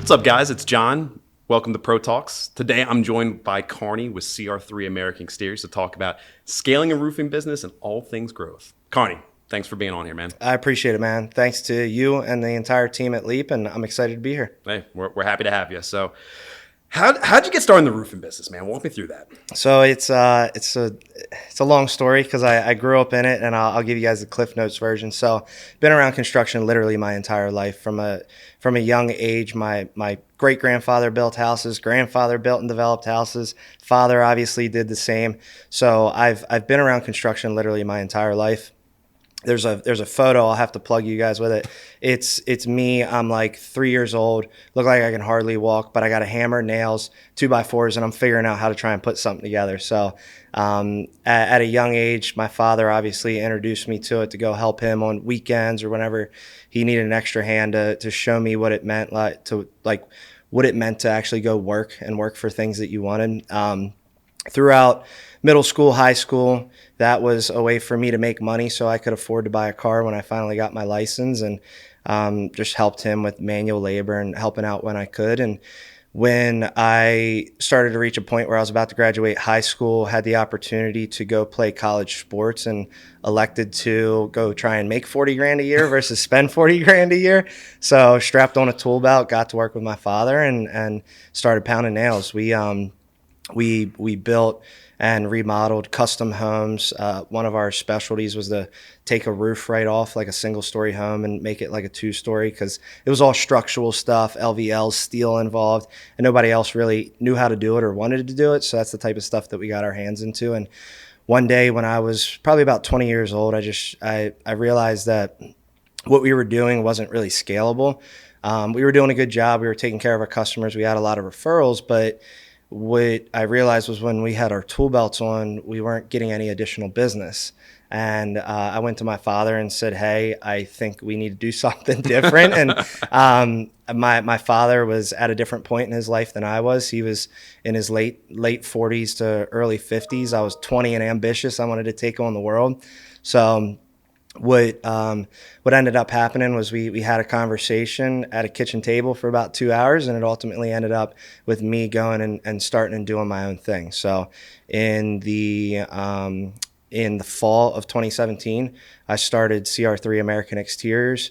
What's up, guys? It's John. Welcome to ProTalks. Today, I'm joined by Carnie with CR3 American Exteriors to talk about scaling a roofing business and all things growth. Carnie, thanks for being on here, man. I appreciate it, man. Thanks to you and the entire team at Leap, and I'm excited to be here. Hey, we're happy to have you. So, how'd you get started in the roofing business, man? Walk me through that. So it's a long story because I grew up in it, and I'll give you guys the Cliff Notes version. So, been around construction literally my entire life. From a young age, my great grandfather built houses, grandfather built and developed houses, father obviously did the same. So I've been around construction literally my entire life. There's a photo. I'll have to plug you guys with it. It's me. I'm like 3 years old. Look like I can hardly walk, but I got a hammer, nails, 2x4s, and I'm figuring out how to try and put something together. So at a young age, my father obviously introduced me to it to go help him on weekends or whenever he needed an extra hand to show me what it meant what it meant to actually go work for things that you wanted. Throughout middle school, high school, that was a way for me to make money so I could afford to buy a car when I finally got my license, and just helped him with manual labor and helping out when I could. And when I started to reach a point where I was about to graduate high school, had the opportunity to go play college sports and elected to go try and make 40 grand a year versus spend 40 grand a year. So strapped on a tool belt, got to work with my father and started pounding nails. We built and remodeled custom homes. One of our specialties was to take a roof right off like a single story home and make it like a 2-story, because it was all structural stuff, LVLs, steel involved, and nobody else really knew how to do it or wanted to do it. So that's the type of stuff that we got our hands into. And one day when I was probably about 20 years old, I realized that what we were doing wasn't really scalable. We were doing a good job. We were taking care of our customers. We had a lot of referrals, but what I realized was when we had our tool belts on, we weren't getting any additional business. And I went to my father and said, hey, I think we need to do something different. And my father was at a different point in his life than I was. He was in his late 40s to early 50s. I was 20 and ambitious. I wanted to take on the world. So what ended up happening was we had a conversation at a kitchen table for about 2 hours, and it ultimately ended up with me going and starting and doing my own thing. So in the fall of 2017, I started CR3 American Exteriors.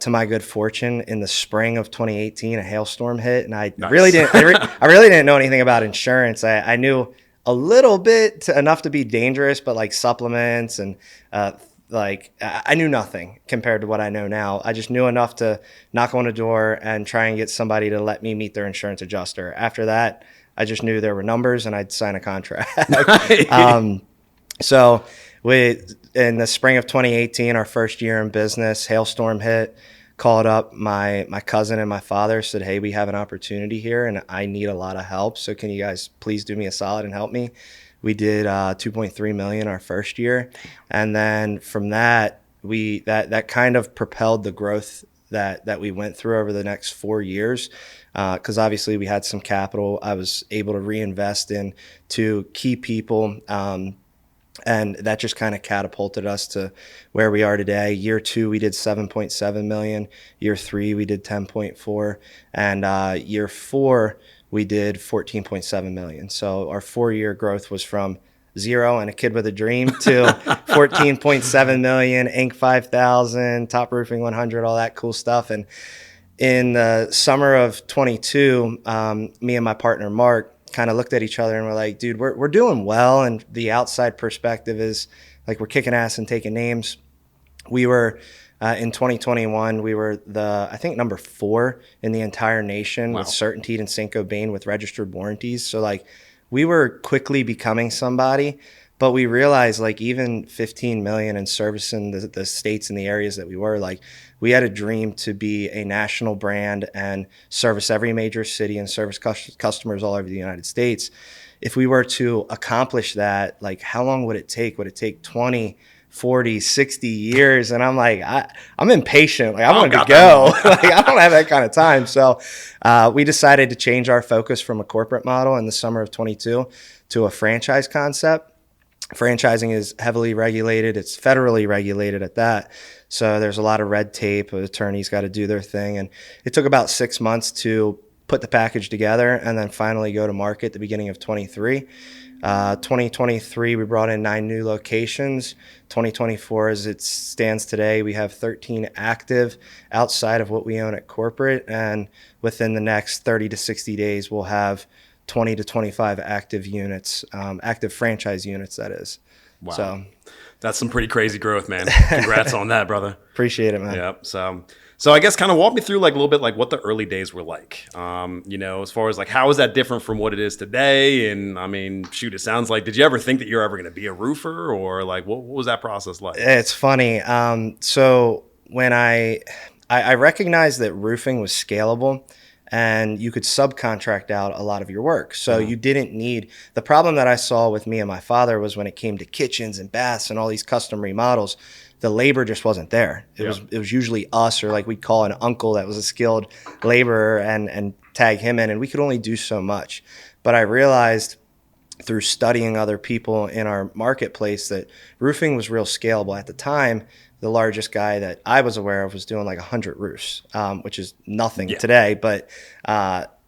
To my good fortune, in the spring of 2018, a hailstorm hit, and I really didn't know anything about insurance. I knew a little bit, enough to be dangerous, but like supplements and I knew nothing compared to what I know now. I just knew enough to knock on a door and try and get somebody to let me meet their insurance adjuster. After that, I just knew there were numbers and I'd sign a contract. So in the spring of 2018, our first year in business, hailstorm hit, called up my cousin and my father, said, hey, we have an opportunity here and I need a lot of help. So can you guys please do me a solid and help me? We did 2.3 million our first year, and then from that that kind of propelled the growth that we went through over the next 4 years. Because obviously we had some capital, I was able to reinvest in to key people, and that just kind of catapulted us to where we are today. Year 2, we did 7.7 million. Year 3, we did 10.4, and year 4. We did 14.7 million. So our 4-year growth was from 0 and a kid with a dream to 14.7 million, Inc. 5,000, Top Roofing 100, all that cool stuff. And in the summer of 22, me and my partner, Mark, kind of looked at each other and we're like, dude, we're doing well. And the outside perspective is like we're kicking ass and taking names. We were... in 2021, we were I think number 4 in the entire nation. Wow. With Certainteed and Saint-Gobain with registered warranties. So like we were quickly becoming somebody, but we realized like even 15 million in servicing the states and the areas that we were, like we had a dream to be a national brand and service every major city and service customers all over the United States. If we were to accomplish that, like how long would it take? Would it take 20, 40, 60 years? And I'm like, I'm impatient. Like I want to go. Like I don't have that kind of time. So we decided to change our focus from a corporate model in the summer of 22 to a franchise concept. Franchising is heavily regulated. It's federally regulated at that. So there's a lot of red tape. Attorneys got to do their thing. And it took about 6 months to put the package together and then finally go to market at the beginning of 23. 2023, we brought in 9 new locations. 2024, as it stands today, we have 13 active outside of what we own at corporate. And within the next 30 to 60 days, we'll have 20 to 25 active units, active franchise units, that is. Wow. So that's some pretty crazy growth, man. Congrats on that, brother. Appreciate it, man. Yep. So I guess kind of walk me through like a little bit like what the early days were like. As far as like how is that different from what it is today? And I mean, shoot, it sounds like, did you ever think that you're ever going to be a roofer, or like what was that process like? It's funny. So when I recognized that roofing was scalable, and you could subcontract out a lot of your work. So you didn't need, the problem that I saw with me and my father was when it came to kitchens and baths and all these custom remodels, the labor just wasn't there. It was usually us, or like we'd call an uncle that was a skilled laborer and tag him in, and we could only do so much. But I realized through studying other people in our marketplace that roofing was real scalable. At the time, the largest guy that I was aware of was doing like 100 roofs, which is nothing today, but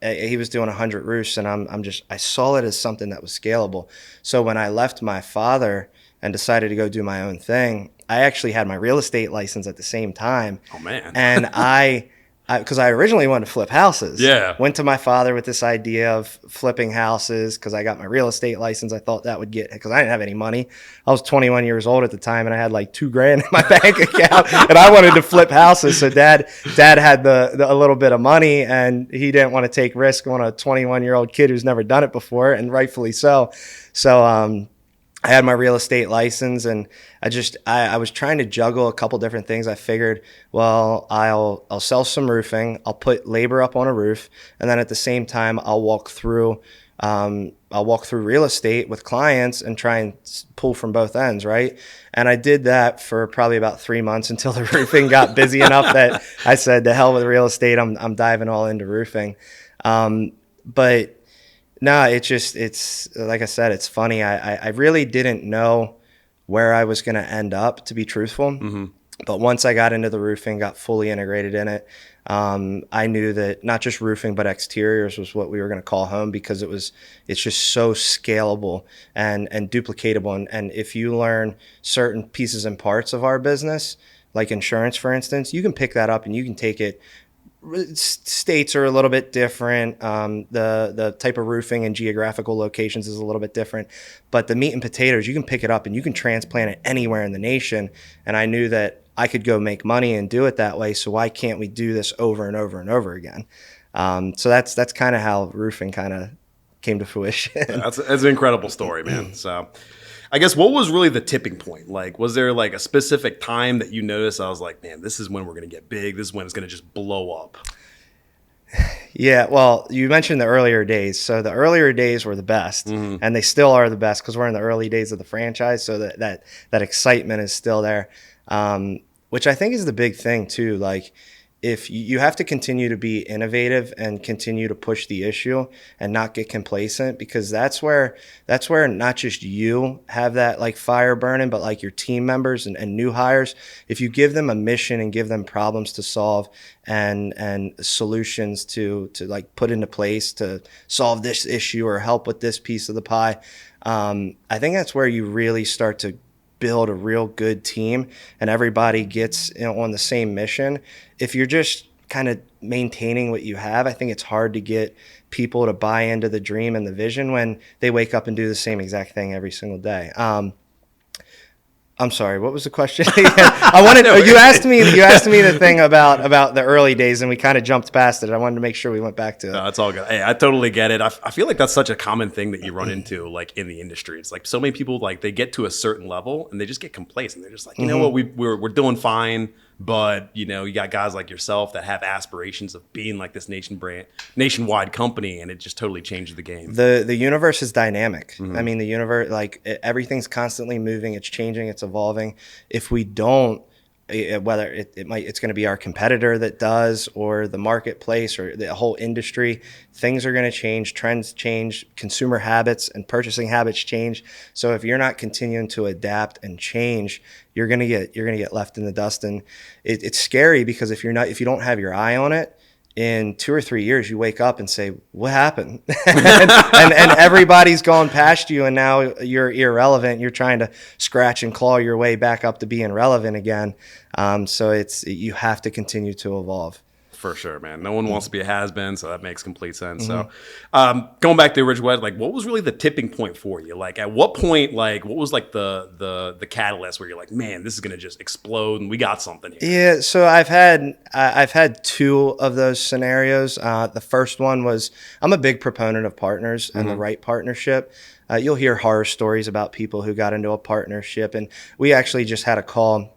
he was doing 100 roofs, and I saw it as something that was scalable. So when I left my father and decided to go do my own thing, I actually had my real estate license at the same time. Oh man. And because I originally wanted to flip houses. Yeah. Went to my father with this idea of flipping houses because I got my real estate license. I thought that would because I didn't have any money. I was 21 years old at the time, and I had like $2,000 in my bank account, and I wanted to flip houses. So dad had a little bit of money, and he didn't want to take risk on a 21-year-old kid who's never done it before, and rightfully so. So, I had my real estate license, and I was trying to juggle a couple different things. I figured, well, I'll sell some roofing, I'll put labor up on a roof, and then at the same time I'll walk through real estate with clients and try and pull from both ends, right? And I did that for probably about 3 months until the roofing got busy enough that I said, to hell with real estate, I'm diving all into roofing. But no, it's like I said, it's funny. I really didn't know where I was going to end up, to be truthful. Mm-hmm. But once I got into the roofing, got fully integrated in it, I knew that not just roofing, but exteriors was what we were going to call home, because it's just so scalable and duplicatable. And if you learn certain pieces and parts of our business, like insurance, for instance, you can pick that up and you can take it. States are a little bit different. The type of roofing and geographical locations is a little bit different. But the meat and potatoes, you can pick it up and you can transplant it anywhere in the nation. And I knew that I could go make money and do it that way. So why can't we do this over and over and over again? So that's kind of how roofing kind of came to fruition. That's an incredible story, man. So I guess what was really the tipping point? Like, was there like a specific time that you noticed? I was like, man, this is when we're going to get big. This is when it's going to just blow up. Yeah, well, you mentioned the earlier days. So the earlier days were the best, and they still are the best because we're in the early days of the franchise. So that excitement is still there, which I think is the big thing too. Like, if you have to continue to be innovative and continue to push the issue and not get complacent, because that's where not just you have that like fire burning, but like your team members and new hires. If you give them a mission and give them problems to solve and solutions to like put into place to solve this issue or help with this piece of the pie, I think that's where you really start to build a real good team and everybody gets on the same mission. If you're just kind of maintaining what you have, I think it's hard to get people to buy into the dream and the vision when they wake up and do the same exact thing every single day. I'm sorry, what was the question? You asked me the thing about the early days, and we kind of jumped past it. I wanted to make sure we went back to it. No, that's all good. Hey, I totally get it. I feel like that's such a common thing that you run into like in the industry. It's like so many people, like they get to a certain level and they just get complacent. They're just like, you know what, we're doing fine. But, you got guys like yourself that have aspirations of being like this nationwide company, and it just totally changed the game. The universe is dynamic. I mean, the universe, like everything's constantly moving. It's changing. It's evolving. If we don't whether it's going to be our competitor that does, or the marketplace, or the whole industry. Things are going to change, trends change, consumer habits and purchasing habits change. So if you're not continuing to adapt and change, you're going to get left in the dust. And it's scary, because if you don't have your eye on it, in 2 or 3 years, you wake up and say, what happened? and everybody's gone past you, and now you're irrelevant. You're trying to scratch and claw your way back up to being relevant again. So you have to continue to evolve. For sure, man. No one wants to be a has-been, so that makes complete sense. So going back to the original, like, what was really the tipping point for you? Like, at what point, like, what was like the catalyst where you're like, man, this is going to just explode and we got something here? Yeah, so I've had 2 of those scenarios. The first one was, I'm a big proponent of partners and the right partnership. You'll hear horror stories about people who got into a partnership, and we actually just had a call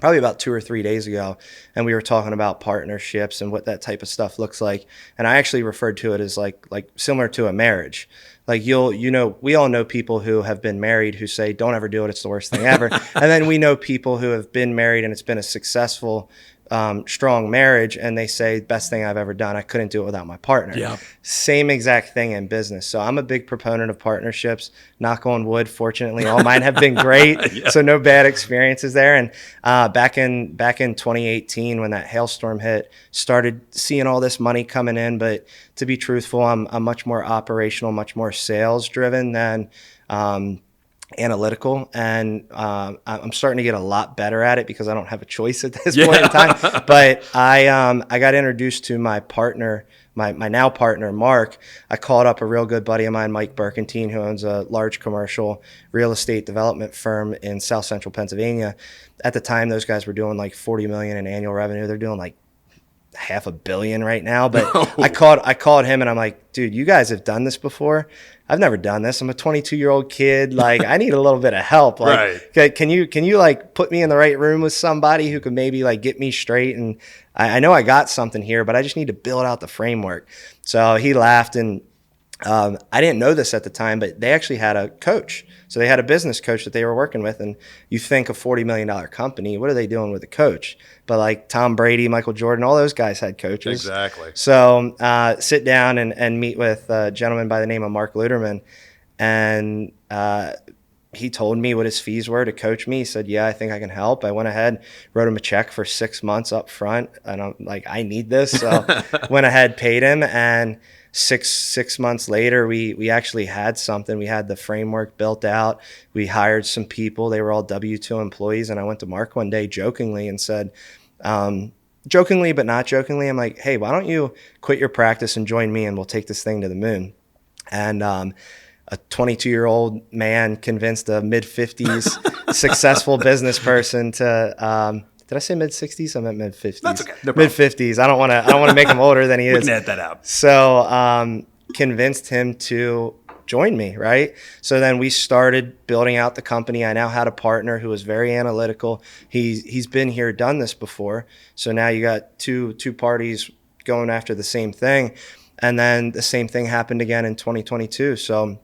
probably about 2 or 3 days ago, and we were talking about partnerships and what that type of stuff looks like. And I actually referred to it as like similar to a marriage. Like, we all know people who have been married who say, don't ever do it, it's the worst thing ever. And then we know people who have been married and it's been a successful, strong marriage, and they say, best thing I've ever done. I couldn't do it without my partner. Yeah. Same exact thing in business. So I'm a big proponent of partnerships. Knock on wood, fortunately, all mine have been great. Yeah. So no bad experiences there. And back in 2018, when that hailstorm hit, started seeing all this money coming in. But to be truthful, I'm much more operational, much more sales driven than analytical, and I'm starting to get a lot better at it, because I don't have a choice at this point in time. But I got introduced to my partner, my now partner, Mark. I called up a real good buddy of mine, Mike Burkentine, who owns a large commercial real estate development firm in South Central Pennsylvania. At the time, those guys were doing like 40 million in annual revenue. They're doing like $500 million right now. But I called him, and I'm like, dude, you guys have done this before. I've never done this. I'm a 22-year-old kid. Like, I need a little bit of help. Like, right. Can you like put me in the right room with somebody who could maybe like get me straight? And I know I got something here, but I just need to build out the framework. So he laughed, and I didn't know this at the time, but they actually had a coach. So they had a business coach that they were working with. And you think a $40 million company, what are they doing with a coach? But like Tom Brady, Michael Jordan, all those guys had coaches. Exactly. So sit down and meet with a gentleman by the name of Mark Luderman. And he told me what his fees were to coach me. He said, yeah, I think I can help. I went ahead, wrote him a check for 6 months up front. And I'm like, I need this. So went ahead, paid him. And six months later, we actually had something. We had the framework built out. We hired some people. They were all W-2 employees. And I went to Mark one day jokingly and said, jokingly but not jokingly, I'm like, hey, why don't you quit your practice and join me, and we'll take this thing to the moon. And a 22-year-old man convinced a mid-50s successful business person to did I say mid-60s? I meant mid-50s. That's okay. No mid-50s. I don't want to make him older than he is. We can edit that out. So convinced him to join me, right? So then we started building out the company. I now had a partner who was very analytical. He's been here, done this before. So now you got two parties going after the same thing. And then the same thing happened again in 2022. So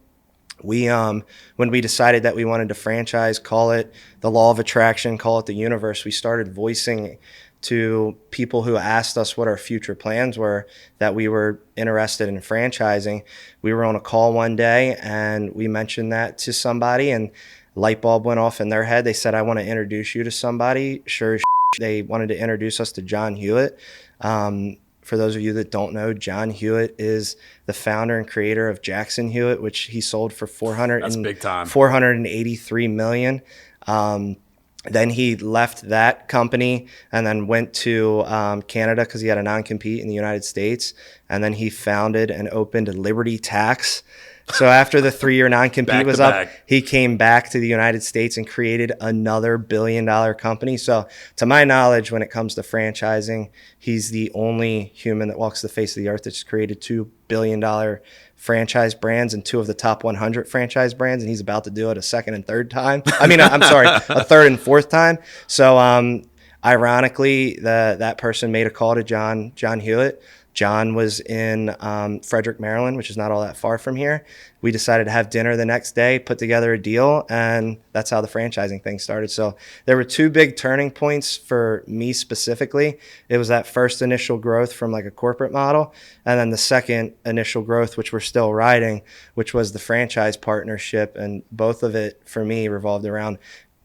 we, when we decided that we wanted to franchise, call it the law of attraction, call it the universe, we started voicing to people who asked us what our future plans were, that we were interested in franchising. We were on a call one day and we mentioned that to somebody, and light bulb went off in their head. They said, I want to introduce you to somebody. Sure as they wanted to introduce us to John Hewitt. For those of you that don't know, John Hewitt is the founder and creator of Jackson Hewitt, which he sold for $483 million. Then he left that company and then went to Canada because he had a non-compete in the United States. And then he founded and opened Liberty Tax. So after the 3-year non-compete was up, he came back to the United States and created another billion-dollar company. So to my knowledge, when it comes to franchising, he's the only human that walks the face of the earth that's created $2 billion franchise brands and 2 of the top 100 franchise brands. And he's about to do it a second and third time. I mean, I'm sorry, a third and fourth time. So ironically, that person made a call to John Hewitt. John was in Frederick, Maryland, which is not all that far from here. We decided to have dinner the next day, put together a deal, and that's how the franchising thing started. So there were two big turning points for me specifically. It was that first initial growth from like a corporate model, and then the second initial growth, which we're still riding, which was the franchise partnership. And both of it for me revolved around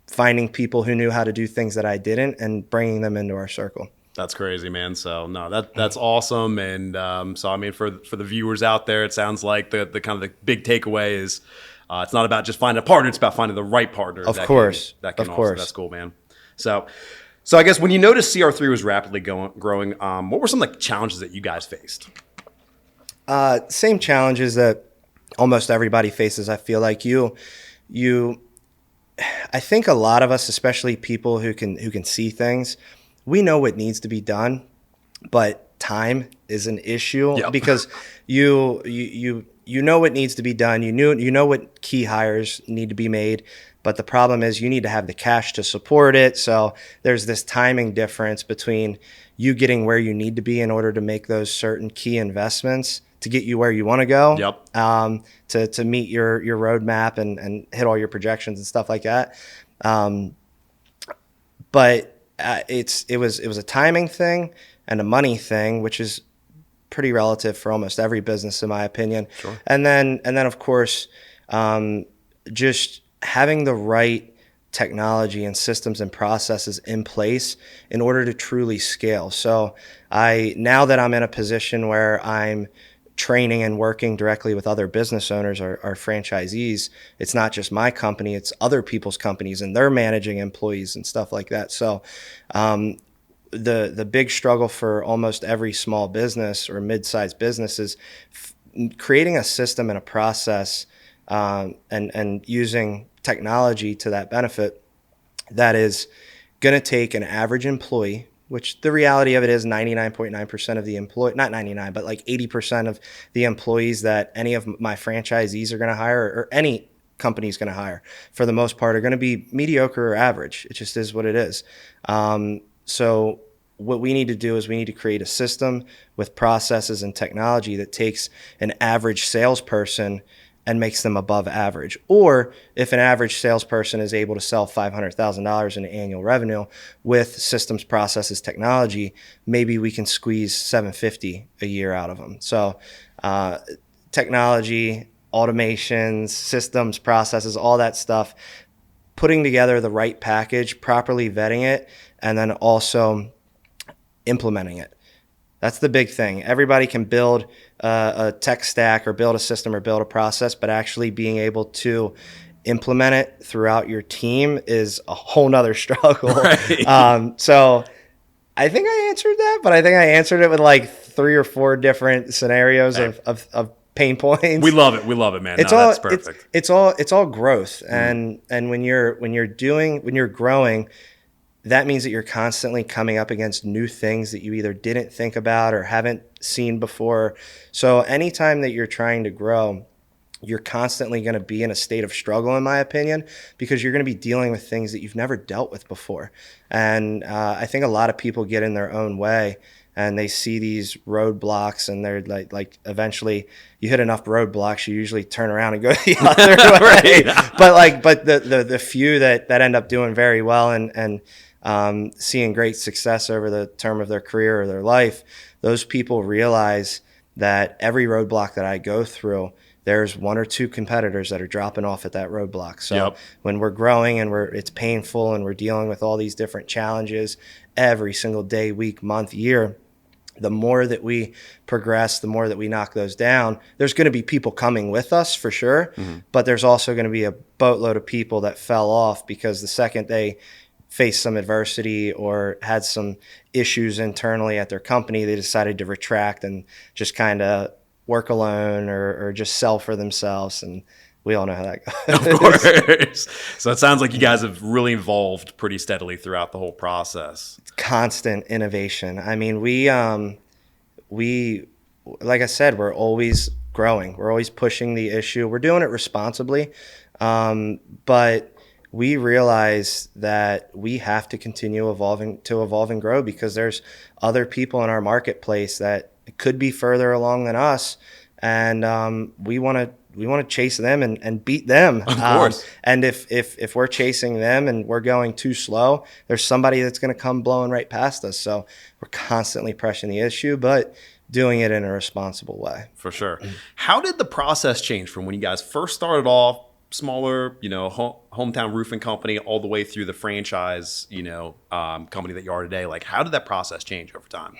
finding people who knew how to do things that I didn't and bringing them into our circle. That's crazy, man. So no, that's awesome. And so I mean, for the viewers out there, it sounds like the kind of the big takeaway is it's not about just finding a partner; it's about finding the right partner. Of course. That's cool, man. So I guess when you noticed CR3 was rapidly growing, what were some of the challenges that you guys faced? Same challenges that almost everybody faces. I feel like I think a lot of us, especially people who can see things, we know what needs to be done, but time is an issue. Yep. Because you know what needs to be done. You know what key hires need to be made, but the problem is you need to have the cash to support it. So there's this timing difference between you getting where you need to be in order to make those certain key investments to get you where you want to go. Yep. To meet your roadmap and hit all your projections and stuff like that. But it was a timing thing and a money thing, which is pretty relative for almost every business, in my opinion. Sure. And then of course, just having the right technology and systems and processes in place in order to truly scale. So now that I'm in a position where I'm training and working directly with other business owners or franchisees, it's not just my company, it's other people's companies, and they're managing employees and stuff like that. So the big struggle for almost every small business or mid-sized business is creating a system and a process and using technology to that benefit that is going to take an average employee, which the reality of it is 99.9% of the employee, not 99, but like 80% of the employees that any of my franchisees are going to hire or any company is going to hire for the most part are going to be mediocre or average. It just is what it is. So what we need to do is we need to create a system with processes and technology that takes an average salesperson and makes them above average. Or if an average salesperson is able to sell $500,000 in annual revenue with systems, processes, technology, maybe we can squeeze $750 a year out of them. So technology, automations, systems, processes, all that stuff, putting together the right package, properly vetting it, and then also implementing it. That's the big thing. Everybody can build a tech stack or build a system or build a process, but actually being able to implement it throughout your team is a whole nother struggle. Right. So I think I answered that, but I think I answered it with like 3 or 4 different scenarios of pain points. We love it, man. That's perfect. It's all growth, and when you're growing, that means that you're constantly coming up against new things that you either didn't think about or haven't seen before. So anytime that you're trying to grow, you're constantly going to be in a state of struggle, in my opinion, because you're going to be dealing with things that you've never dealt with before. And I think a lot of people get in their own way and they see these roadblocks, and they're like eventually you hit enough roadblocks, you usually turn around and go the other way. Right. But the few that end up doing very well and seeing great success over the term of their career or their life, those people realize that every roadblock that I go through, there's 1 or 2 competitors that are dropping off at that roadblock. So when we're growing and it's painful and we're dealing with all these different challenges every single day, week, month, year, the more that we progress, the more that we knock those down, there's going to be people coming with us for sure. Mm-hmm. But there's also going to be a boatload of people that fell off because the second they faced some adversity or had some issues internally at their company, they decided to retract and just kind of work alone or just sell for themselves. And we all know how that goes. Of course. So it sounds like you guys have really evolved pretty steadily throughout the whole process. It's constant innovation. I mean, we like I said, we're always growing. We're always pushing the issue. We're doing it responsibly. But we realize that we have to continue evolving and grow because there's other people in our marketplace that could be further along than us, and we want to chase them and beat them. Of course. And if we're chasing them and we're going too slow, there's somebody that's going to come blowing right past us. So we're constantly pressing the issue, but doing it in a responsible way. For sure. How did the process change from when you guys first started off, smaller, hometown roofing company, all the way through the franchise, company that you are today? Like, how did that process change over time?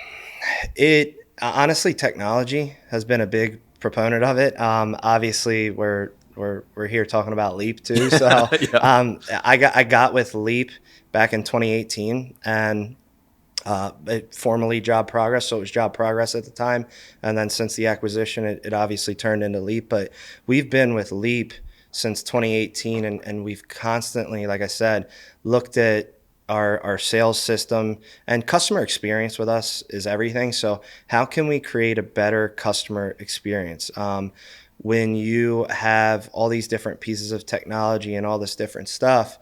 It honestly, technology has been a big proponent of it. Obviously, we're here talking about Leap too. So Yeah. I got with Leap back in 2018, and it formerly Job Progress, so it was Job Progress at the time. And then since the acquisition, it obviously turned into Leap. But we've been with Leap since 2018, and we've constantly, like I said, looked at our sales system, and customer experience with us is everything. So how can we create a better customer experience? When you have all these different pieces of technology and all this different stuff,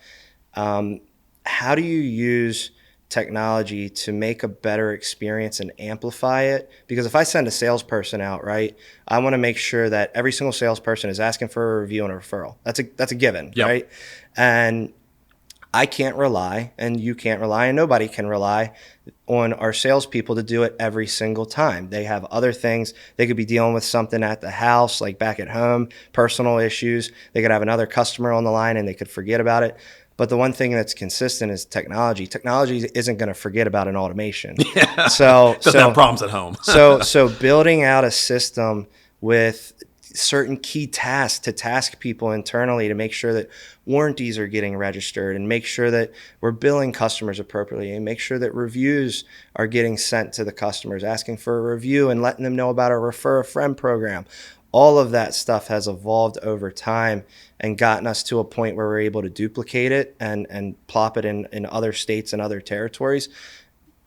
how do you use technology to make a better experience and amplify it? Because if I send a salesperson out, right, I want to make sure that every single salesperson is asking for a review and a referral. That's a given, Yep. right? And I can't rely, and you can't rely, and nobody can rely on our salespeople to do it every single time. They have other things. They could be dealing with something at the house, like back at home, personal issues. They could have another customer on the line and they could forget about it. But the one thing that's consistent is technology. Technology isn't going to forget about an automation. Yeah. So Doesn't have problems at home. so building out a system with certain key tasks to task people internally to make sure that warranties are getting registered, and make sure that we're billing customers appropriately, and make sure that reviews are getting sent to the customers, asking for a review and letting them know about our Refer a Friend program. All of that stuff has evolved over time and gotten us to a point where we're able to duplicate it and plop it in other states and other territories.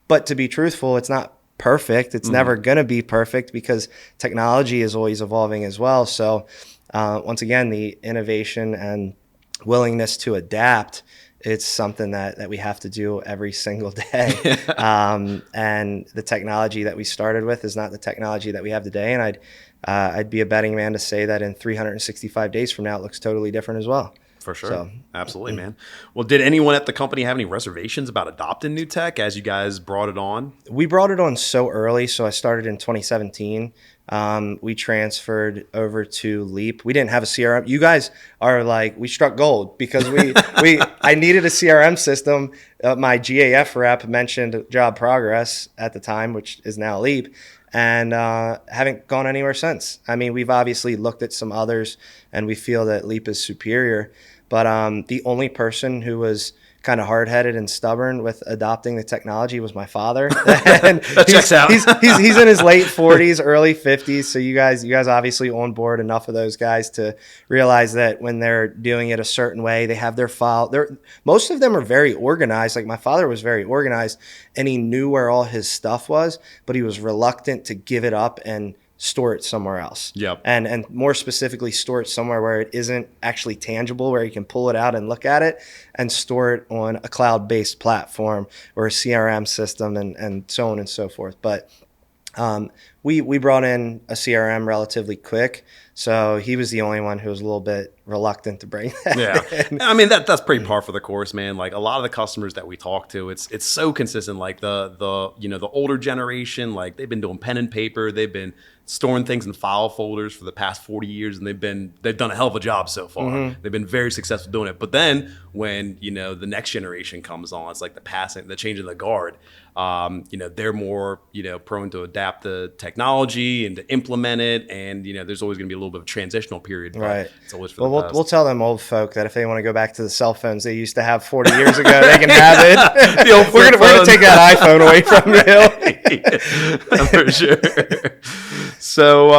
But to be truthful, it's not perfect. It's never going to be perfect because technology is always evolving as well. So once again, the innovation and willingness to adapt, it's something that we have to do every single day. And the technology that we started with is not the technology that we have today. And I'd be a betting man to say that in 365 days from now, it looks totally different as well. For sure. So, absolutely, man. Well, did anyone at the company have any reservations about adopting new tech as you guys brought it on? We brought it on so early. So I started in 2017. We transferred over to Leap. We didn't have a CRM. You guys are like, we struck gold because I needed a CRM system. My GAF rep mentioned Job Progress at the time, which is now Leap, and haven't gone anywhere since. I mean, we've obviously looked at some others and we feel that Leap is superior. But the only person who was kind of hard-headed and stubborn with adopting the technology was my father. And That checks out. He's in his late 40s, early 50s. So you guys obviously on board enough of those guys to realize that when they're doing it a certain way, they have their file. Most of them are very organized. Like my father was very organized, and he knew where all his stuff was, but he was reluctant to give it up and store it somewhere else. Yep. And more specifically, store it somewhere where it isn't actually tangible, where you can pull it out and look at it, and store it on a cloud-based platform or a CRM system and so on and so forth. But we brought in a CRM relatively quick, so he was the only one who was a little bit reluctant to bring that in. I mean, that's pretty par for the course, man. Like a lot of the customers that we talk to, it's so consistent. Like the older generation, like they've been doing pen and paper, they've been storing things in file folders for the past 40 years, and they've done a hell of a job so far. They've been very successful doing it. But then when the next generation comes on, it's like the change in the guard. They're more prone to adapt the technology and to implement it, and there's always going to be a little bit of a transitional period. But Right. it's always for the best. We'll tell them old folk that if they want to go back to the cell phones they used to have 40 years ago, they can have it. The old we're flip gonna phone. take that iPhone away from you. For sure. So,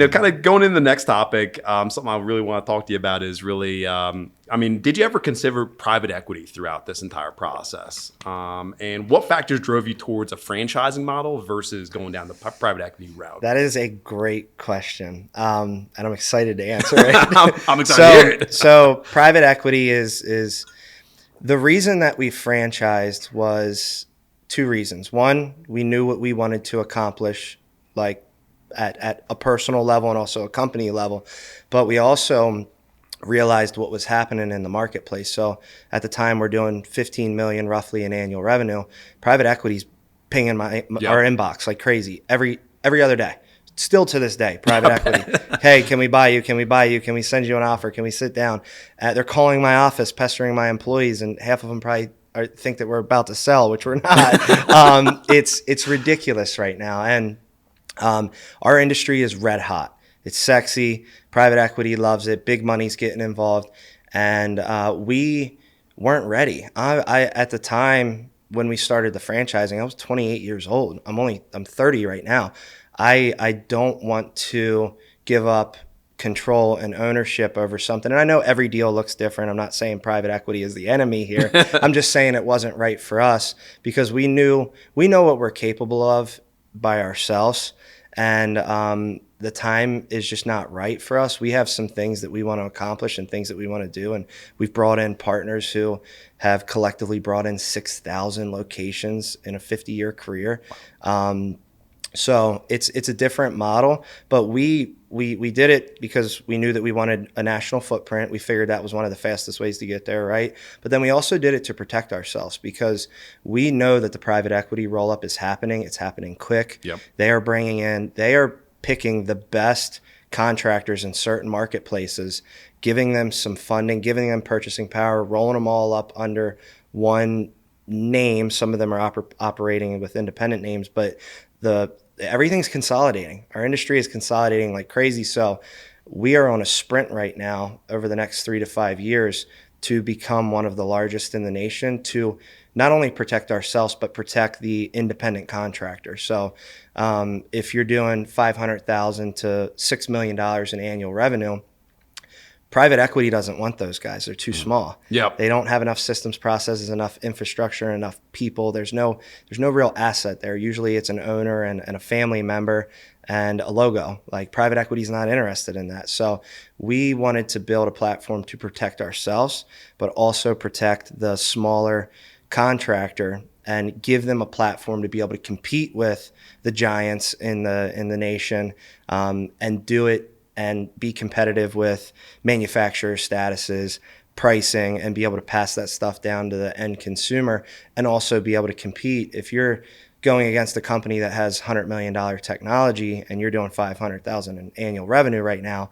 kind of going into the next topic, something I really want to talk to you about is really, did you ever consider private equity throughout this entire process? And what factors drove you towards a franchising model versus going down the private equity route? That is a great question, and I'm excited to answer it. I'm excited to hear it. So private equity is the reason that we franchised was two reasons. One, we knew what we wanted to accomplish like at a personal level and also a company level. But we also realized what was happening in the marketplace. So at the time, we're doing 15 million roughly in annual revenue. Private equity's pinging our inbox like crazy every other day. Still to this day, private equity. Hey, can we buy you? Can we buy you? Can we send you an offer? Can we sit down? They're calling my office, pestering my employees, and half of them probably think that we're about to sell, which we're not. It's ridiculous right now, and our industry is red hot. It's sexy. Private equity loves it. Big money's getting involved, and we weren't ready. I at the time when we started the franchising, I was 28 years old. I'm 30 right now. I don't want to give up control and ownership over something. And I know every deal looks different. I'm not saying private equity is the enemy here. I'm just saying it wasn't right for us because we know what we're capable of by ourselves. And the time is just not right for us. We have some things that we want to accomplish and things that we want to do. And we've brought in partners who have collectively brought in 6,000 locations in a 50-year career. So it's a different model, but we did it because we knew that we wanted a national footprint. We figured that was one of the fastest ways to get there, right? But then we also did it to protect ourselves because we know that the private equity roll-up is happening. It's happening quick. Yep. They are picking the best contractors in certain marketplaces, giving them some funding, giving them purchasing power, rolling them all up under one name. Some of them are operating with independent names, but everything's consolidating. Our industry is consolidating like crazy. So we are on a sprint right now over the next 3 to 5 years to become one of the largest in the nation, to not only protect ourselves, but protect the independent contractor. So if you're doing $500,000 to $6 million in annual revenue, private equity doesn't want those guys. They're too small. Yep. They don't have enough systems, processes, enough infrastructure, enough people. There's no real asset there. Usually it's an owner and a family member and a logo. Like private equity is not interested in that. So we wanted to build a platform to protect ourselves, but also protect the smaller contractor and give them a platform to be able to compete with the giants in the nation and do it and be competitive with manufacturer statuses, pricing, and be able to pass that stuff down to the end consumer and also be able to compete. If you're going against a company that has $100 million technology and you're doing $500,000 in annual revenue right now,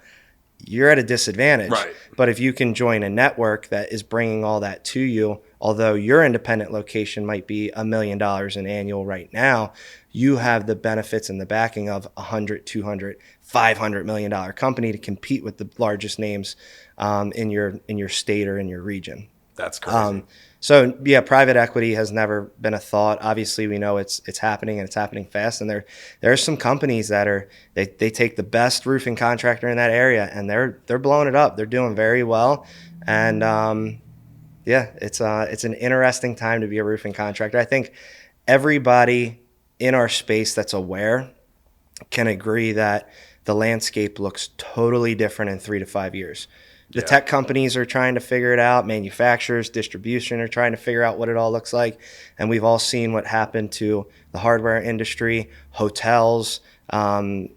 you're at a disadvantage. Right. But if you can join a network that is bringing all that to you, although your independent location might be $1 million in annual right now, you have the benefits and the backing of $100, $200, $500 million company to compete with the largest names in your state or in your region. That's crazy. So yeah, private equity has never been a thought. Obviously, we know it's happening and it's happening fast. And there are some companies that they take the best roofing contractor in that area and they're blowing it up. They're doing very well. And yeah, it's an interesting time to be a roofing contractor. I think everybody in our space that's aware can agree that the landscape looks totally different in 3 to 5 years. The tech companies are trying to figure it out. Manufacturers, distribution are trying to figure out what it all looks like. And we've all seen what happened to the hardware industry, hotels. You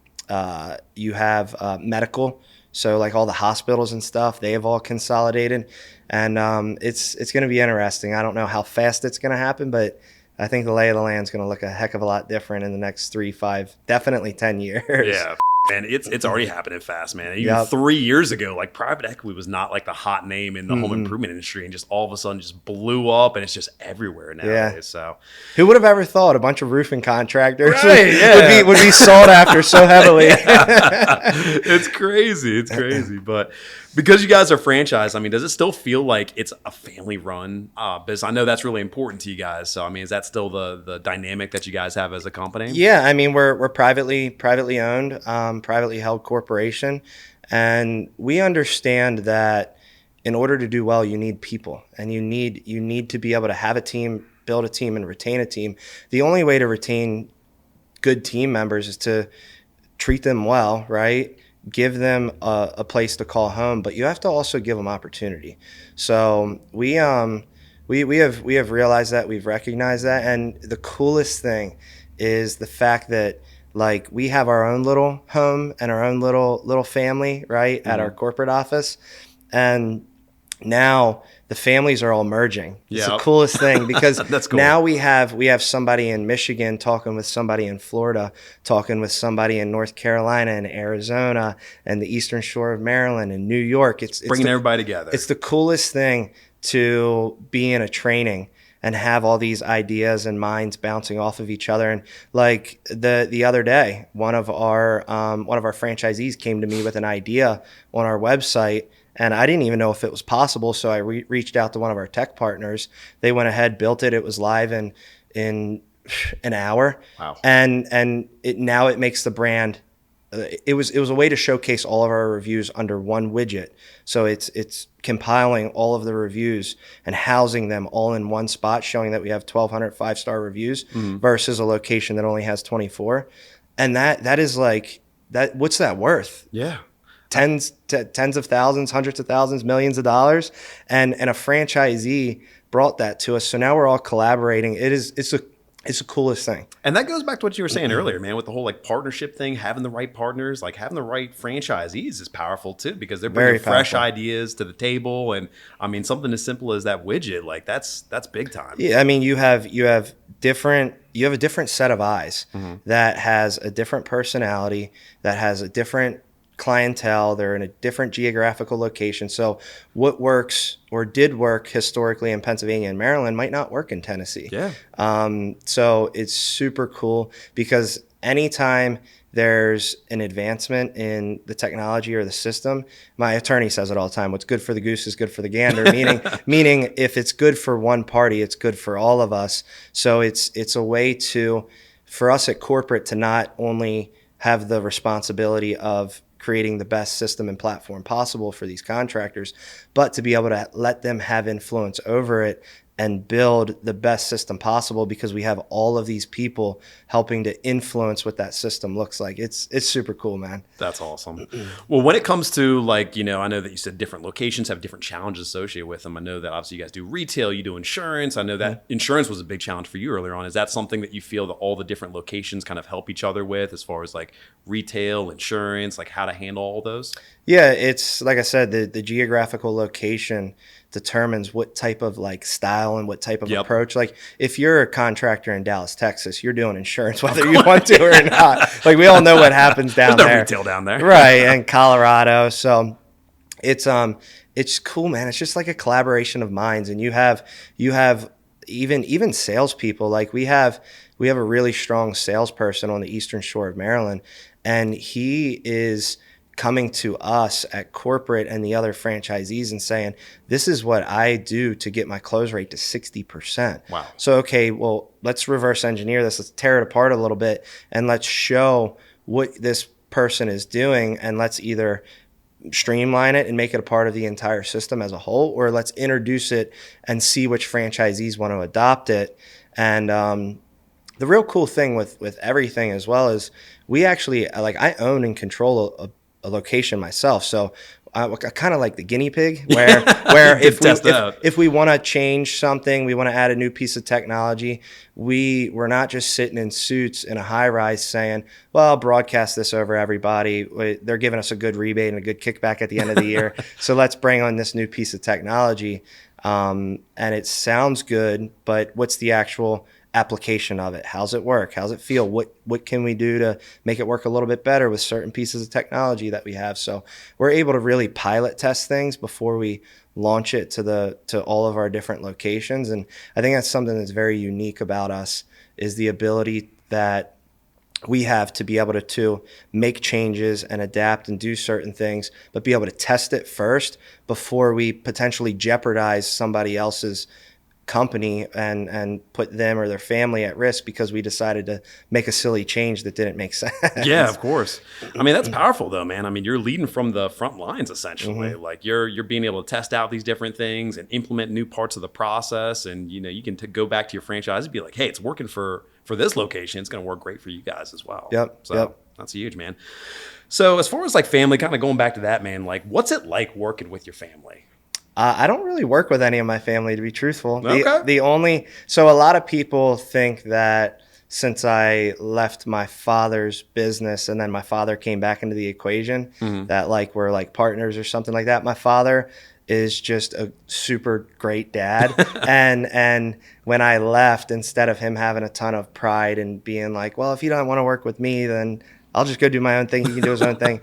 have medical. So like all the hospitals and stuff, they have all consolidated. And it's going to be interesting. I don't know how fast it's going to happen, but I think the lay of the land is going to look a heck of a lot different in the next 3, 5, definitely 10 years. Yeah. Man, it's already happening fast, man. Even 3 years ago, like private equity was not like the hot name in the home improvement industry, and just all of a sudden just blew up, and it's just everywhere nowadays. Yeah. So, who would have ever thought a bunch of roofing contractors would be sought after so heavily? It's crazy. It's crazy. But because you guys are franchised, I mean, does it still feel like it's a family-run business? I know that's really important to you guys. So, I mean, is that still the dynamic that you guys have as a company? Yeah, I mean, we're privately owned, privately held corporation, and we understand that in order to do well, you need people, and you need to be able to have a team, build a team, and retain a team. The only way to retain good team members is to treat them well, right? Give them a place to call home, but you have to also give them opportunity. So we have realized that, we've recognized that, and the coolest thing is the fact that like we have our own little home and our own little family, right, at our corporate office. And now the families are all merging. It's the coolest thing because That's cool. now we have somebody in Michigan talking with somebody in Florida, talking with somebody in North Carolina and Arizona and the Eastern Shore of Maryland and New York. It's bringing everybody together. It's the coolest thing to be in a training and have all these ideas and minds bouncing off of each other. And like the other day, one of our franchisees came to me with an idea on our website, and I didn't even know if it was possible. So I reached out to one of our tech partners. They went ahead, built it. It was live in an hour. Wow. And now it makes the brand. It was a way to showcase all of our reviews under one widget. So it's compiling all of the reviews and housing them all in one spot, showing that we have 1,200 5-star reviews versus a location that only has 24. And that is like that. What's that worth? Yeah. Tens of thousands, hundreds of thousands, millions of dollars. And a franchisee brought that to us. So now we're all collaborating. It's the coolest thing. And that goes back to what you were saying earlier, man, with the whole like partnership thing, having the right partners, like having the right franchisees is powerful too, because they're bringing fresh ideas to the table. And I mean, something as simple as that widget, like that's big time. Yeah. I mean, you have a different set of eyes that has a different personality, that has a different clientele. They're in a different geographical location. So what works or did work historically in Pennsylvania and Maryland might not work in Tennessee. Yeah. So it's super cool because anytime there's an advancement in the technology or the system, my attorney says it all the time, what's good for the goose is good for the gander, meaning if it's good for one party, it's good for all of us. So it's a way for us at corporate to not only have the responsibility of creating the best system and platform possible for these contractors, but to be able to let them have influence over it and build the best system possible, because we have all of these people helping to influence what that system looks like. It's super cool, man. That's awesome. Well, when it comes to like, I know that you said different locations have different challenges associated with them. I know that obviously you guys do retail, you do insurance. I know that insurance was a big challenge for you earlier on. Is that something that you feel that all the different locations kind of help each other with as far as like retail, insurance, like how to handle all those? Yeah, it's like I said, the geographical location determines what type of like style and what type of approach. Like if you're a contractor in Dallas, Texas, you're doing insurance whether you want to or not. Like we all know what happens down There's there. no retail down there. Right, and Colorado. So it's cool, man. It's just like a collaboration of minds, and you have even salespeople. Like we have a really strong salesperson on the Eastern Shore of Maryland, and he is coming to us at corporate and the other franchisees and saying, this is what I do to get my close rate to 60%. Wow. So, okay, well, let's reverse engineer this. Let's tear it apart a little bit and let's show what this person is doing, and let's either streamline it and make it a part of the entire system as a whole, or let's introduce it and see which franchisees want to adopt it. And the real cool thing with everything as well is we actually, like, I own and control a location myself. So I kind of like the guinea pig where if we want to change something, we want to add a new piece of technology, we're not just sitting in suits in a high rise saying, well, I'll broadcast this over everybody. They're giving us a good rebate and a good kickback at the end of the year. So let's bring on this new piece of technology. And it sounds good, but what's the actual application of it? How's it work? How's it feel? What can we do to make it work a little bit better with certain pieces of technology that we have? So we're able to really pilot test things before we launch it to all of our different locations. And I think that's something that's very unique about us, is the ability that we have to be able to make changes and adapt and do certain things, but be able to test it first before we potentially jeopardize somebody else's company and put them or their family at risk because we decided to make a silly change that didn't make sense. Yeah, of course. I mean, that's powerful though, man. I mean, you're leading from the front lines essentially. Mm-hmm. Like you're being able to test out these different things and implement new parts of the process. And, you can go back to your franchise and be like, hey, it's working for this location. It's going to work great for you guys as well. Yep. That's huge, man. So as far as like family, kind of going back to that, man, like what's it like working with your family? I don't really work with any of my family, to be truthful. Okay. So a lot of people think that since I left my father's business and then my father came back into the equation, that like we're like partners or something like that. My father is just a super great dad. And when I left, instead of him having a ton of pride and being like, well, if you don't want to work with me, then I'll just go do my own thing. He can do his own thing.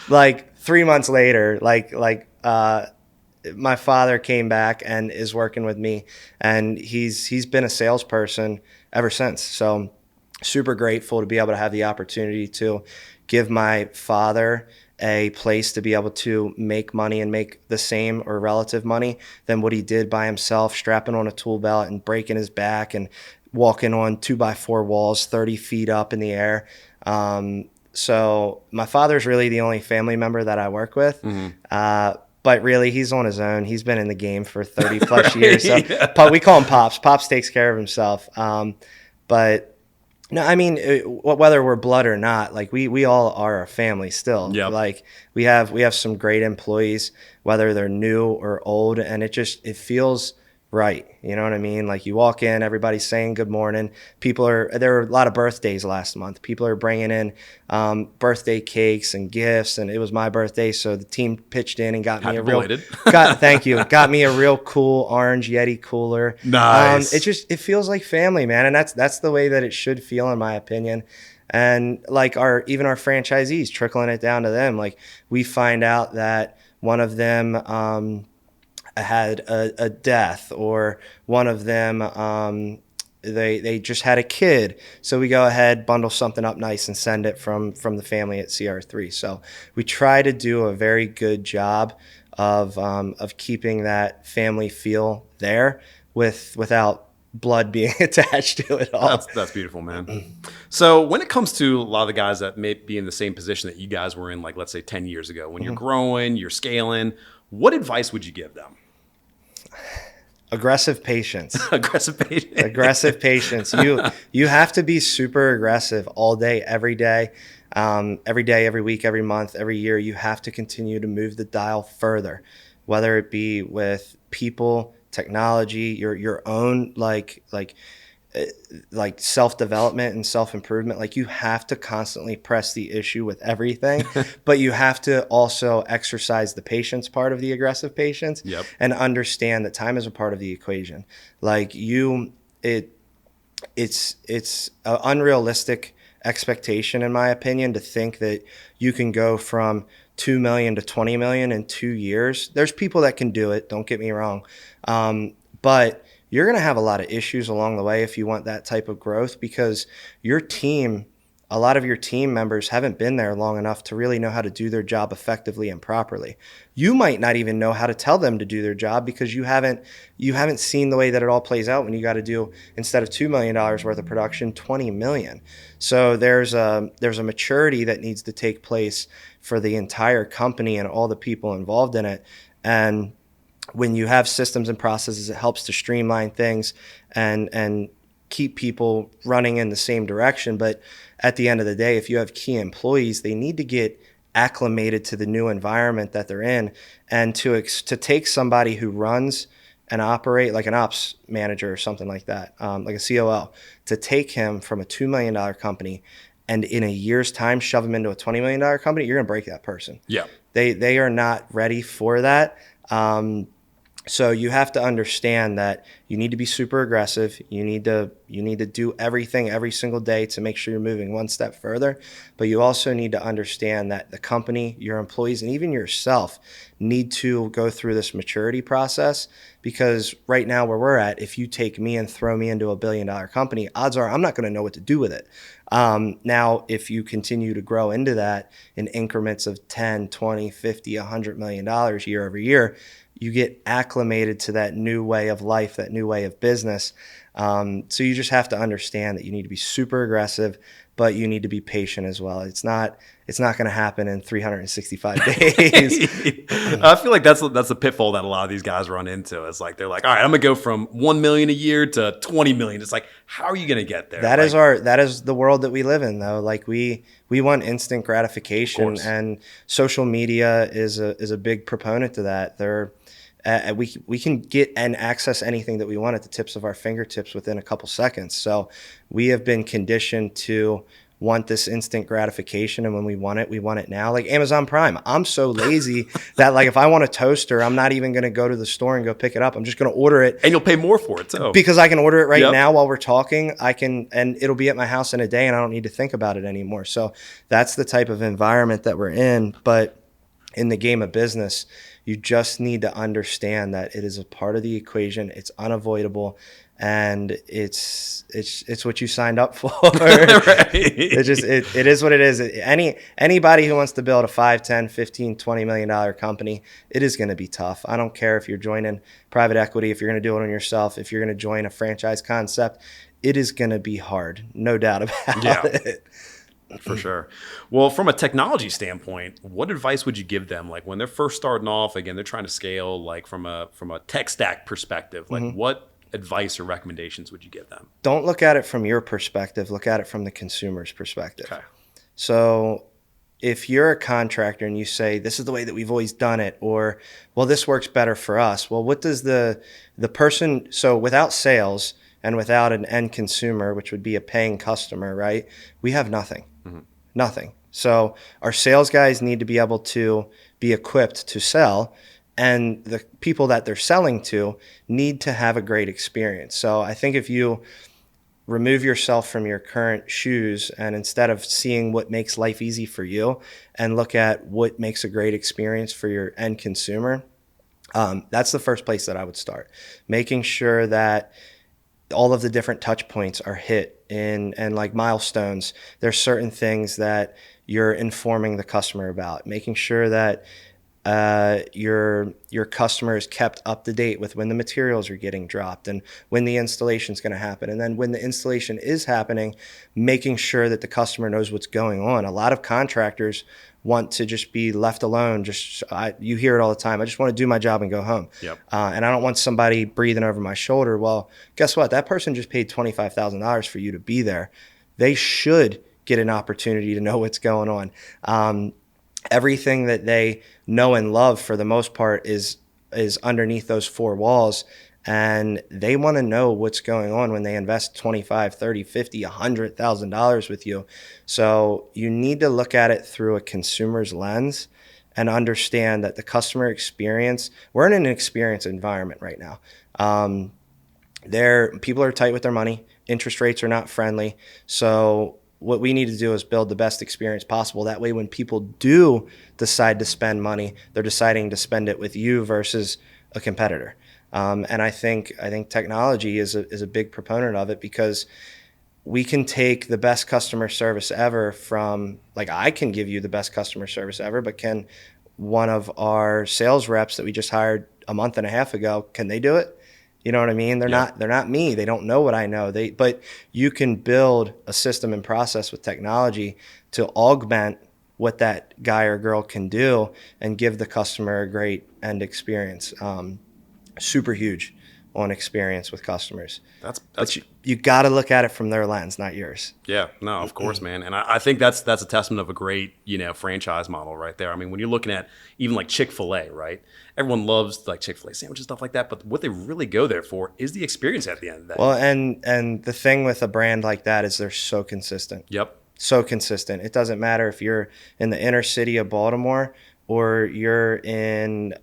Like 3 months later, my father came back and is working with me, and he's been a salesperson ever since. So super grateful to be able to have the opportunity to give my father a place to be able to make money and make the same or relative money than what he did by himself, strapping on a tool belt and breaking his back and walking on 2x4 walls 30 feet up in the air. So my father's really the only family member that I work with. But really, he's on his own. He's been in the game for 30 plus years. So we call him Pops. Pops takes care of himself. But no, I mean, whether we're blood or not, like we all are a family still. Yep. Like we have some great employees, whether they're new or old, and it feels right. You know what I mean? Like you walk in, everybody's saying good morning. There were a lot of birthdays last month. People are bringing in birthday cakes and gifts, and it was my birthday, so the team pitched in and got me thank you. Got me a real cool orange Yeti cooler. Nice. It feels like family, man, and that's the way that it should feel, in my opinion. And like even our franchisees, trickling it down to them, like we find out that one of them had a death, or one of them they just had a kid, so we go ahead, bundle something up nice and send it from the family at CR3. So we try to do a very good job of keeping that family feel there without blood being attached to it all. That's beautiful, man. So when it comes to a lot of the guys that may be in the same position that you guys were in, like let's say 10 years ago, when you're growing, you're scaling, what advice would you give them? Aggressive patience. Aggressive patience. Aggressive patience. You have to be super aggressive all day, every day, every week, every month, every year. You have to continue to move the dial further, whether it be with people, technology, your own like self-development and self-improvement. Like you have to constantly press the issue with everything, but you have to also exercise the patience part of the aggressive patience. Yep. And understand that time is a part of the equation. Like it's an unrealistic expectation, in my opinion, to think that you can go from 2 million to 20 million in 2 years. There's people that can do it, don't get me wrong. But you're going to have a lot of issues along the way if you want that type of growth, because a lot of your team members haven't been there long enough to really know how to do their job effectively and properly. You might not even know how to tell them to do their job, because you haven't seen the way that it all plays out when you got to do, instead of $2 million worth of production, 20 million. So there's a maturity that needs to take place for the entire company and all the people involved in it. And when you have systems and processes, it helps to streamline things and keep people running in the same direction. But at the end of the day, if you have key employees, they need to get acclimated to the new environment that they're in. And to take somebody who runs and operate like an ops manager or something like that, like a COO, to take him from a $2 million company and in a year's time shove him into a $20 million company, you're going to break that person. Yeah. They are not ready for that. So you have to understand that you need to be super aggressive. You need to do everything every single day to make sure you're moving one step further. But you also need to understand that the company, your employees, and even yourself need to go through this maturity process. Because right now where we're at, if you take me and throw me into a $1 billion company, odds are I'm not going to know what to do with it. Now, if you continue to grow into that in increments of 10, 20, 50, $100 million year over year, you get acclimated to that new way of life, that new way of business. So you just have to understand that you need to be super aggressive, but you need to be patient as well. It's not going to happen in 365 days. I feel like that's a pitfall that a lot of these guys run into. It's like they're like, all right, I'm gonna go from 1 million a year to 20 million. It's like, how are you gonna get there? That is the world that we live in, though. Like we want instant gratification, and social media is a big proponent to that. We can get and access anything that we want at the tips of our fingertips within a couple seconds. So we have been conditioned to want this instant gratification, and when we want it now. Like Amazon Prime, I'm so lazy that like if I want a toaster, I'm not even going to go to the store and go pick it up. I'm just going to order it, and you'll pay more for it too, because I can order it right now while we're talking. And it'll be at my house in a day, and I don't need to think about it anymore. So that's the type of environment that we're in. But in the game of business, you just need to understand that it is a part of the equation. It's unavoidable, and it's what you signed up for. Right. It is what it is. Anybody who wants to build a 5, 10, 15, $20 million company, it is going to be tough. I don't care if you're joining private equity, if you're going to do it on yourself, if you're going to join a franchise concept, it is going to be hard. No doubt about it. For sure. Well, from a technology standpoint, what advice would you give them? Like when they're first starting off, again, they're trying to scale, like from a tech stack perspective, like what advice or recommendations would you give them? Don't look at it from your perspective. Look at it from the consumer's perspective. Okay. So if you're a contractor and you say, this is the way that we've always done it, or, well, this works better for us. Well, what does the person, so without sales and without an end consumer, which would be a paying customer, right? We have nothing. Nothing. So our sales guys need to be able to be equipped to sell, and the people that they're selling to need to have a great experience. So I think if you remove yourself from your current shoes, and instead of seeing what makes life easy for you and look at what makes a great experience for your end consumer, that's the first place that I would start. Making sure that all of the different touch points are hit and like milestones. There's certain things that you're informing the customer about, making sure that your customer is kept up to date with when the materials are getting dropped and when the installation is going to happen. And then when the installation is happening, making sure that the customer knows what's going on. A lot of contractors want to just be left alone. You hear it all the time. I just want to do my job and go home. Yep. And I don't want somebody breathing over my shoulder. Well, guess what? That person just paid $25,000 for you to be there. They should get an opportunity to know what's going on. Everything that they know and love, for the most part, is underneath those four walls. And they want to know what's going on when they invest $25,000, $30,000, $50,000, $100,000 with you. So you need to look at it through a consumer's lens and understand that the customer experience, we're in an experience environment right now. People are tight with their money. Interest rates are not friendly. So what we need to do is build the best experience possible. That way, when people do decide to spend money, they're deciding to spend it with you versus a competitor. And I think technology is a big proponent of it, because we can take the best customer service ever from, like, I can give you the best customer service ever, but can one of our sales reps that we just hired a month and a half ago, can they do it? You know what I mean? They're not me. They don't know what I know. But you can build a system and process with technology to augment what that guy or girl can do and give the customer a great end experience. Super huge on experience with customers. But you got to look at it from their lens, not yours. Yeah, no, of course, man. And I think that's a testament of a great, franchise model right there. I mean, when you're looking at even like Chick-fil-A, right? Everyone loves like Chick-fil-A sandwiches, stuff like that. But what they really go there for is the experience at the end of the day. Well, and the thing with a brand like that is they're so consistent. Yep. So consistent. It doesn't matter if you're in the inner city of Baltimore or you're in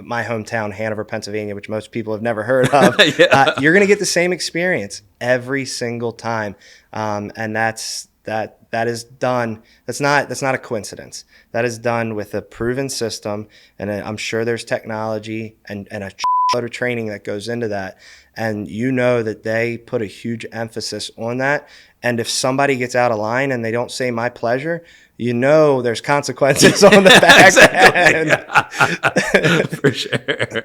my hometown, Hanover, Pennsylvania, which most people have never heard of. You're going to get the same experience every single time, and that is done. That's not a coincidence. That is done with a proven system, and I'm sure there's technology and a load of training that goes into that. And you know that they put a huge emphasis on that. And if somebody gets out of line and they don't say "my pleasure," you know there's consequences on the back end. For sure.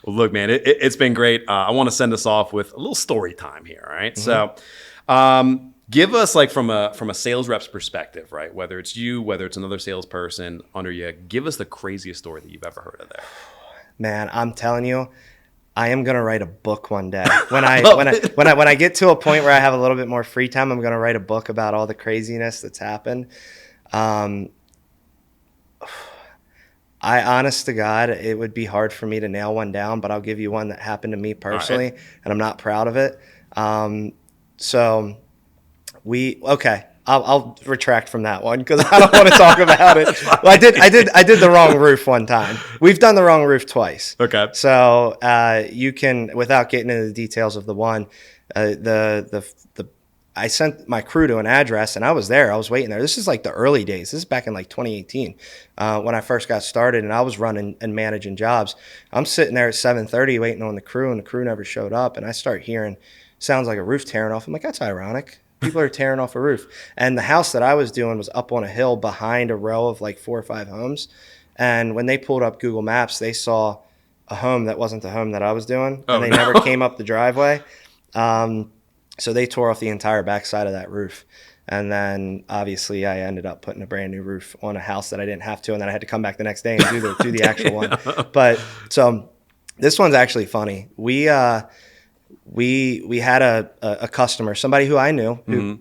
Well, look, man, it's been great. I want to send us off with a little story time here. All right. Mm-hmm. So give us, like, from a sales rep's perspective, right? Whether it's you, whether it's another salesperson under you, give us the craziest story that you've ever heard of there. Man, I'm telling you, I am gonna write a book one day. When I get to a point where I have a little bit more free time, I'm gonna write a book about all the craziness that's happened. I I honest to God, it would be hard for me to nail one down, but I'll give you one that happened to me personally, and I'm not proud of it. So okay. I'll retract from that one because I don't want to talk about it. Well, I did the wrong roof one time. We've done the wrong roof twice. Okay. So you can, without getting into the details of the one, I sent my crew to an address and I was there. I was waiting there. This is like the early days. This is back in like 2018 when I first got started and I was running and managing jobs. I'm sitting there at 7:30 waiting on the crew and the crew never showed up. And I start hearing sounds like a roof tearing off. I'm like, that's ironic. People are tearing off a roof. And the house that I was doing was up on a hill behind a row of like 4 or 5 homes. And when they pulled up Google Maps, they saw a home that wasn't the home that I was doing. And they never came up the driveway. So they tore off the entire backside of that roof. And then obviously I ended up putting a brand new roof on a house that I didn't have to. And then I had to come back the next day and do the actual one. But so this one's actually funny. We had a customer, somebody who I knew who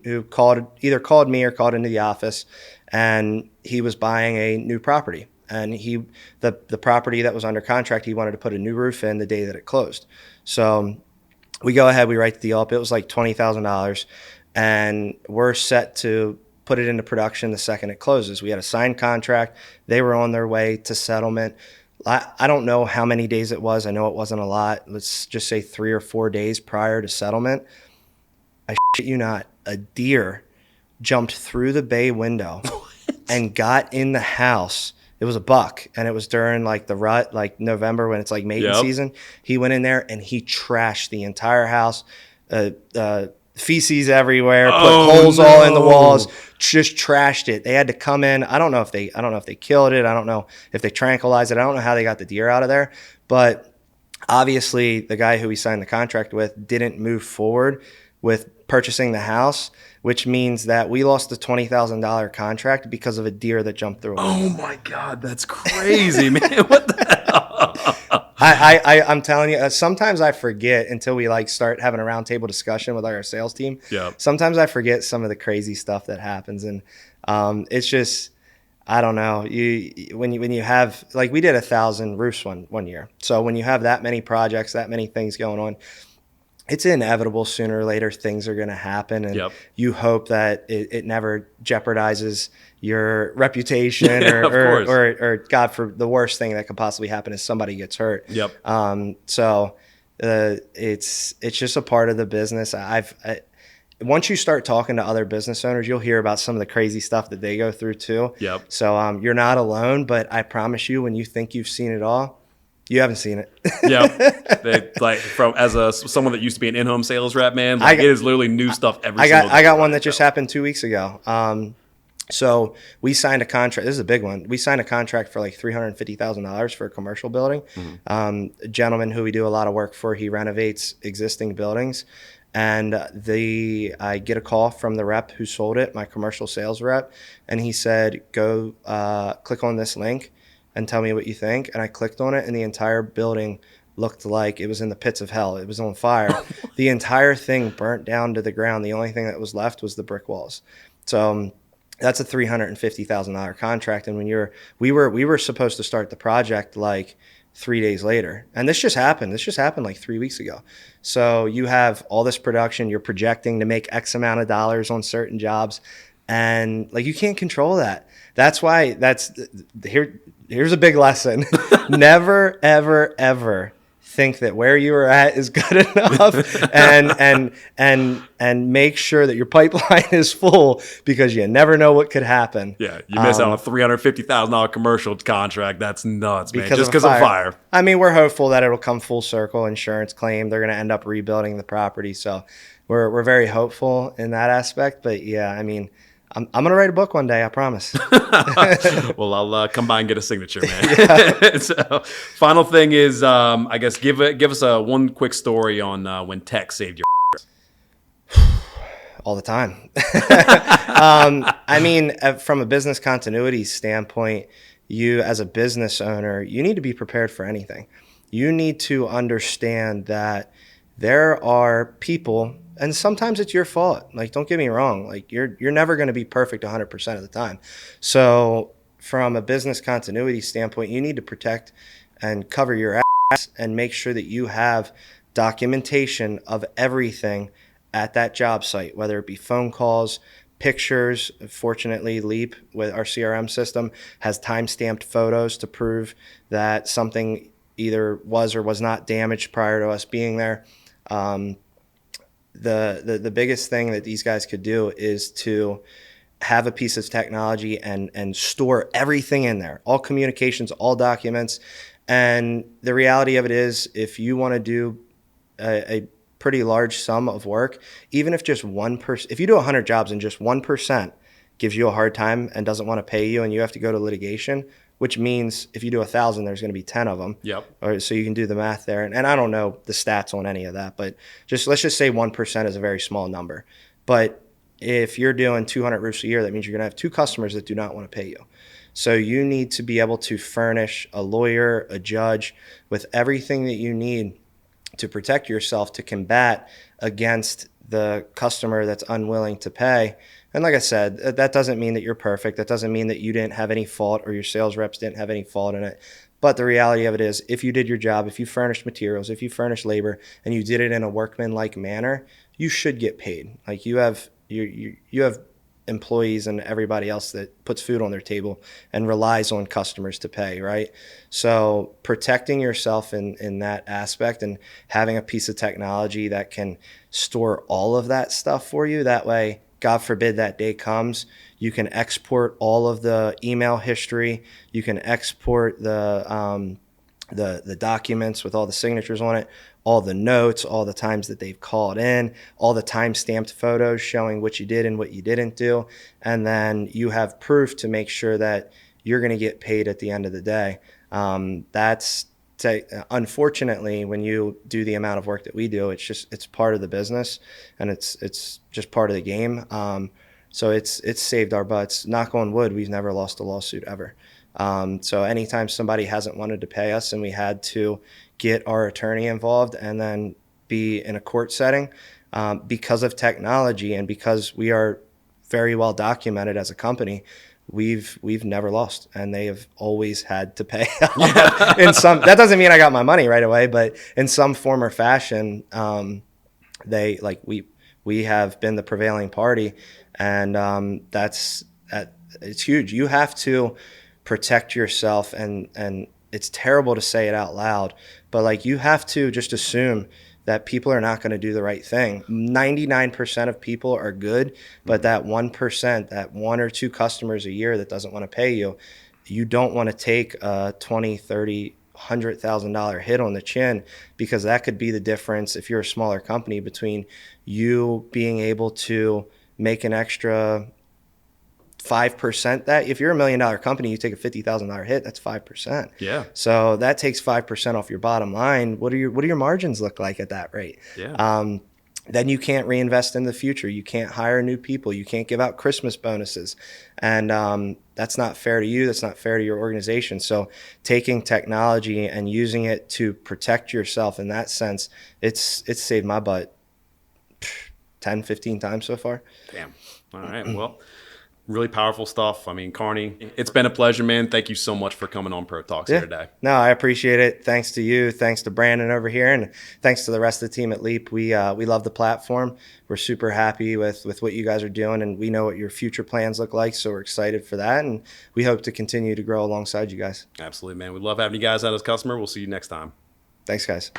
either called me or called into the office, and he was buying a new property. And the property that was under contract, he wanted to put a new roof in the day that it closed. So we go ahead, we write the deal up. It was like $20,000, and we're set to put it into production the second it closes. We had a signed contract. They were on their way to settlement. I don't know how many days it was. I know it wasn't a lot. Let's just say 3 or 4 days prior to settlement. I shit you not, a deer jumped through the bay window and got in the house. It was a buck, and it was during like the rut, like November when it's like mating season. He went in there and he trashed the entire house. Feces everywhere, put holes all in the walls, just trashed it. They had to come in. I don't know if they killed it. I don't know if they tranquilized it. I don't know how they got the deer out of there. But obviously the guy who we signed the contract with didn't move forward with purchasing the house, which means that we lost the $20,000 contract because of a deer that jumped through. Oh my God, that's crazy, man. What the hell? I'm telling you, sometimes I forget until we like start having a roundtable discussion with our sales team. Yeah. Sometimes I forget some of the crazy stuff that happens, and it's just, I don't know. When you have, like, we did 1,000 roofs one year. So when you have that many projects, that many things going on, it's inevitable sooner or later things are going to happen, and you hope that it never jeopardizes your reputation or God, for the worst thing that could possibly happen is somebody gets hurt. So it's just a part of the business. Once you start talking to other business owners, you'll hear about some of the crazy stuff that they go through too. So you're not alone, but I promise you, when you think you've seen it all, you haven't seen it. Like someone that used to be an in-home sales rep, man. Like, it is literally new stuff every single day. I got one that just happened 2 weeks ago. So we signed a contract. This is a big one. We signed a contract for like $350,000 for a commercial building. A gentleman who we do a lot of work for, he renovates existing buildings. And I get a call from the rep who sold it, my commercial sales rep, and he said, go click on this link and tell me what you think. And I clicked on it, and the entire building looked like it was in the pits of hell. It was on fire. The entire thing burnt down to the ground. The only thing that was left was the brick walls. So that's a $350,000 contract. And when we were supposed to start the project like 3 days later. And this just happened. This just happened like 3 weeks ago. So you have all this production. You're projecting to make X amount of dollars on certain jobs. And like, you can't control that. That's why here's a big lesson. Never, ever, ever think that where you are at is good enough, and make sure that your pipeline is full, because you never know what could happen. Yeah, you miss out on a $350,000 commercial contract. That's nuts, man. Just because of fire. I mean, we're hopeful that it'll come full circle. Insurance claim, they're going to end up rebuilding the property. So we're very hopeful in that aspect. But yeah, I mean, I'm going to write a book one day, I promise. Well, I'll come by and get a signature, man. So, final thing is, I guess, give us one quick story on when tech saved your all the time. I mean, from a business continuity standpoint, you as a business owner, you need to be prepared for anything. You need to understand that there are people, and sometimes it's your fault. Like, don't get me wrong. Like, you're never going to be perfect 100% of the time. So from a business continuity standpoint, you need to protect and cover your ass and make sure that you have documentation of everything at that job site, whether it be phone calls, pictures. Fortunately, Leap with our CRM system has time-stamped photos to prove that something either was or was not damaged prior to us being there. The biggest thing that these guys could do is to have a piece of technology and store everything in there, all communications, all documents. And the reality of it is, if you want to do a pretty large sum of work, even if just 1%, if you do 100 jobs and just 1% gives you a hard time and doesn't want to pay you and you have to go to litigation, which means if you do 1,000, there's going to be 10 of them. Yep. Or, so you can do the math there. And I don't know the stats on any of that, but let's just say 1% is a very small number. But if you're doing 200 roofs a year, that means you're going to have 2 customers that do not want to pay you. So you need to be able to furnish a lawyer, a judge, with everything that you need to protect yourself, to combat against the customer that's unwilling to pay. And like I said, that doesn't mean that you're perfect. That doesn't mean that you didn't have any fault or your sales reps didn't have any fault in it. But the reality of it is, if you did your job, if you furnished materials, if you furnished labor, and you did it in a workmanlike manner, you should get paid. Like you have employees and everybody else that puts food on their table and relies on customers to pay, right? So protecting yourself in that aspect and having a piece of technology that can store all of that stuff for you, that way, God forbid that day comes, you can export all of the email history, you can export the documents with all the signatures on it, all the notes, all the times that they've called in, all the time-stamped photos showing what you did and what you didn't do. And then you have proof to make sure that you're going to get paid at the end of the day. Unfortunately, when you do the amount of work that we do, it's part of the business and it's just part of the game. So it's saved our butts. Knock on wood, we've never lost a lawsuit ever. So anytime somebody hasn't wanted to pay us and we had to get our attorney involved and then be in a court setting, because of technology and because we are very well documented as a company, we've never lost, and they have always had to pay. That doesn't mean I got my money right away, but in some form or fashion, we have been the prevailing party, and it's huge. You have to protect yourself, and it's terrible to say it out loud, but like, you have to just assume that people are not going to do the right thing. 99% of people are good, but that 1%, that 1 or 2 customers a year that doesn't want to pay you, you don't want to take a $20, $30, $100,000 hit on the chin, because that could be the difference, if you're a smaller company, between you being able to make an extra 5%. That if you're $1 million company, you take a $50,000 hit, that's 5%. Yeah. So that takes 5% off your bottom line. What do your margins look like at that rate? Yeah. Then you can't reinvest in the future. You can't hire new people. You can't give out Christmas bonuses. And that's not fair to you. That's not fair to your organization. So taking technology and using it to protect yourself in that sense, it's saved my butt 10, 15 times so far. Damn. All right. Well, really powerful stuff. I mean, Carnie, it's been a pleasure, man. Thank you so much for coming on ProTalks here today. No, I appreciate it. Thanks to you. Thanks to Brandon over here. And thanks to the rest of the team at Leap. We love the platform. We're super happy with what you guys are doing, and we know what your future plans look like. So we're excited for that. And we hope to continue to grow alongside you guys. Absolutely, man. We love having you guys out as a customer. We'll see you next time. Thanks, guys.